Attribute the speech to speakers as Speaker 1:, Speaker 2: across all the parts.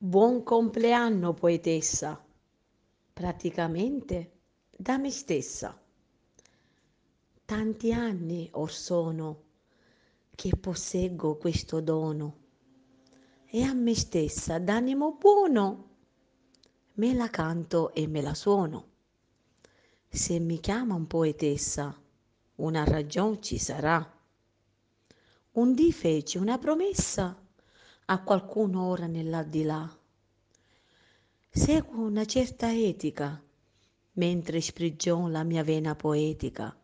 Speaker 1: Buon compleanno, poetessa, praticamente da me stessa. Tanti anni or sono che posseggo questo dono e a me stessa d'animo buono me la canto e me la suono. Se mi chiaman poetessa, una ragion ci sarà. Un dì feci una promessa a qualcuno ora nell'aldilà. Seguo una certa etica, mentre sprigion la mia vena poetica.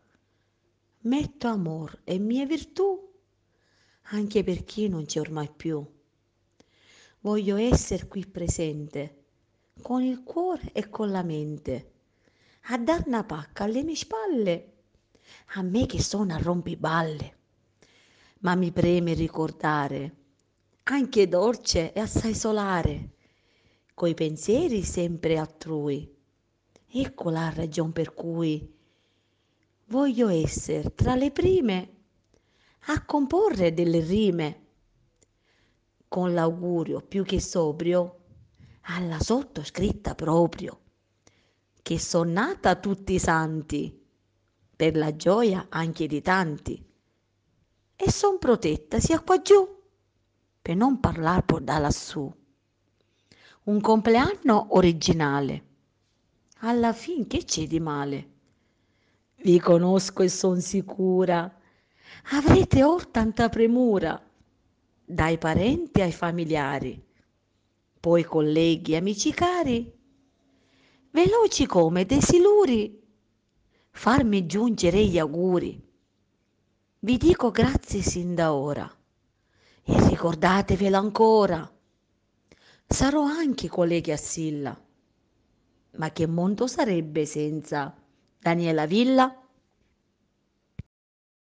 Speaker 1: Metto amor e mie virtù anche per chi non c'è ormai più. Voglio esser qui presente, con il cuore e con la mente, a dar una pacca alle mie spalle, a me che sono a rompiballe. Ma mi preme ricordare, anche dolce e assai solare, coi pensieri sempre altrui. Ecco la ragion per cui voglio esser tra le prime a comporre delle rime, con l'augurio più che sobrio alla sottoscritta proprio, che son nata tutti i santi, per la gioia anche di tanti, e son protetta sia qua giù, per non parlar poi da lassù. Un compleanno originale, alla fin che c'è di male? Vi conosco e son sicura, avrete or tanta premura, dai parenti ai familiari, poi colleghi e amici cari, veloci come desiluri, farmi giungere gli auguri. Vi dico grazie sin da ora e ricordatevelo ancora. Sarò anche colleghi a Silla, ma che mondo sarebbe senza Daniela Villa?